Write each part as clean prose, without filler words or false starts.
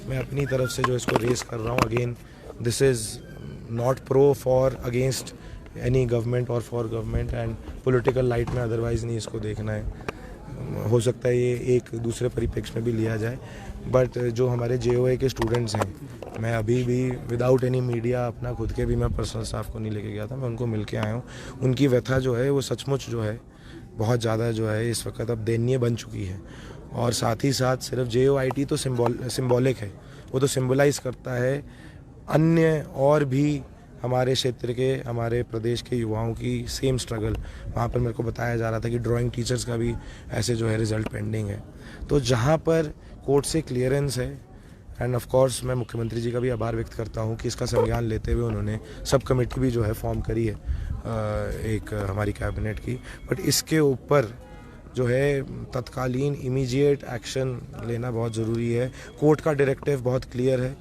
मैं अपनी तरफ से जो इसको रेस कर रहा हूँ, again this is not pro for against any government और for government and political light में अदरवाइज़ नहीं इसको देखना है। हो सकता है ये एक दूसरे परिप्रेक्ष्य में भी लिया जाए, बट जो हमारे JOA के स्टूडेंट्स हैं, मैं अभी भी विदाउट एनी मीडिया अपना खुद के भी मैं पर्सनल स्टाफ को नहीं लेके गया था, मैं उनको मिल के आया हूँ। उनकी व्यथा जो है वो सचमुच जो है बहुत ज़्यादा जो है इस वक्त अब दयनीय बन चुकी है। और साथ ही साथ सिर्फ JOIT तो सिम्बॉलिक है, वो तो सिम्बलाइज़ करता है अन्य और भी हमारे क्षेत्र के, हमारे प्रदेश के युवाओं की सेम स्ट्रगल। वहाँ पर मेरे को बताया जा रहा था कि ड्राइंग टीचर्स का भी ऐसे जो है रिज़ल्ट पेंडिंग है। तो जहाँ पर कोर्ट से क्लियरेंस है, एंड ऑफ कोर्स मैं मुख्यमंत्री जी का भी आभार व्यक्त करता हूँ कि इसका संज्ञान लेते हुए उन्होंने सब कमेटी भी जो है फॉर्म करी है एक हमारी कैबिनेट की, बट इसके ऊपर जो है तत्कालीन इमीडिएट एक्शन लेना बहुत ज़रूरी है। कोर्ट का डायरेक्टिव बहुत क्लियर है,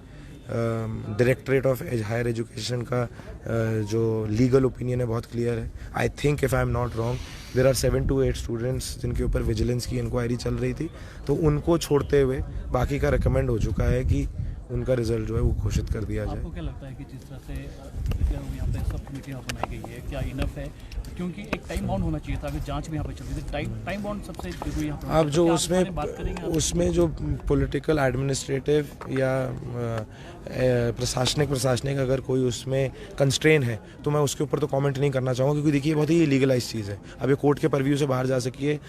डायरेक्टरेट ऑफ हायर एजुकेशन का जो लीगल ओपिनियन है बहुत क्लियर है। I think if I am not wrong there are 7 to 8 students जिनके ऊपर विजिलेंस की इंक्वायरी चल रही थी, तो उनको छोड़ते हुए बाकी का रिकमेंड हो चुका है कि उनका रिजल्ट जो है वो घोषित कर दिया जाए। आपको क्या लगता है कि जिस तरह से यहाँ पे सब कमेटियाँ बनाई गई है क्या इनफ है? क्योंकि एक टाइम बाउंड होना चाहिए था, अगर जांच भी यहाँ पे चल रही थी, टाइम बाउंड सबसे जरूरी यहाँ पे। अब जो उसमें जो पॉलिटिकल एडमिनिस्ट्रेटिव या प्रशासनिक अगर कोई उसमें कंस्ट्रेन है तो मैं उसके ऊपर तो कमेंट नहीं करना चाहूँगा, क्योंकि देखिए बहुत ही लीगलाइज चीज़ है। अब ये कोर्ट के परव्यू से बाहर जा सकी है,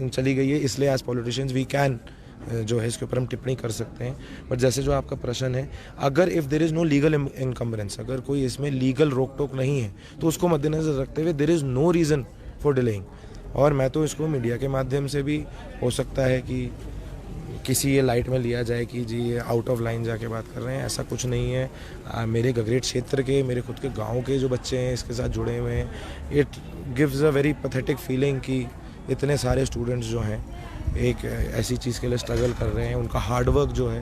चली गई है, इसलिए एज पॉलिटिशियंस वी कैन जो है इसके ऊपर हम टिप्पणी कर सकते हैं। बट जैसे जो आपका प्रश्न है, अगर if there is no legal encumbrance, अगर कोई इसमें लीगल रोक टोक नहीं है तो उसको मद्देनजर रखते हुए there is no reason for delaying. और मैं तो इसको मीडिया के माध्यम से भी हो सकता है कि किसी ये लाइट में लिया जाए कि जी ये आउट ऑफ लाइन जाके बात कर रहे हैं, ऐसा कुछ नहीं है। मेरे गगरेट क्षेत्र के, मेरे खुद के गाँव के जो बच्चे हैं इसके साथ जुड़े हुए हैं, it gives a very pathetic feeling कि इतने सारे स्टूडेंट्स जो हैं एक ऐसी चीज़ के लिए स्ट्रगल कर रहे हैं, उनका हार्डवर्क जो है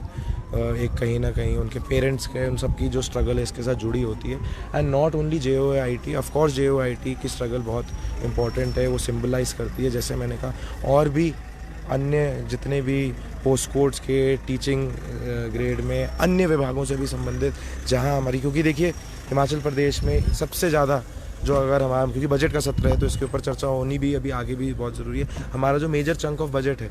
एक कहीं ना कहीं उनके पेरेंट्स के, उन सब की जो स्ट्रगल है इसके साथ जुड़ी होती है। And not only JOIT, of course JOIT की स्ट्रगल बहुत इंपॉर्टेंट है, वो सिंबलाइज़ करती है, जैसे मैंने कहा, और भी अन्य जितने भी पोस्ट कोर्ट्स के टीचिंग ग्रेड में अन्य विभागों से भी संबंधित जहाँ हमारी, क्योंकि देखिए हिमाचल प्रदेश में सबसे ज़्यादा जो, अगर हमारा क्योंकि बजट का सत्र है तो इसके ऊपर चर्चा होनी भी अभी आगे भी बहुत ज़रूरी है। हमारा जो मेजर चंक ऑफ बजट है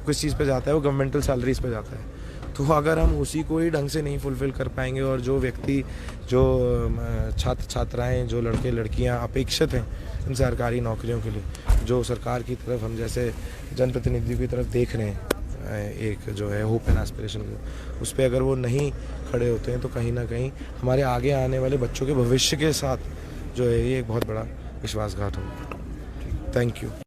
किस चीज़ पे जाता है, वो गवर्नमेंटल सैलरीज पे जाता है। तो अगर हम उसी को ही ढंग से नहीं फुलफ़िल कर पाएंगे, और जो व्यक्ति, जो छात्र छात्राएं, जो लड़के लड़कियां अपेक्षित हैं इन सरकारी नौकरियों के लिए, जो सरकार की तरफ हम जैसे जनप्रतिनिधियों की तरफ देख रहे हैं एक जो है होप एंड एस्पिरेशन, उस पर अगर वो नहीं खड़े होते हैं तो कहीं ना कहीं हमारे आगे आने वाले बच्चों के भविष्य के साथ जो है ये एक बहुत बड़ा विश्वासघात होगा। Thank you.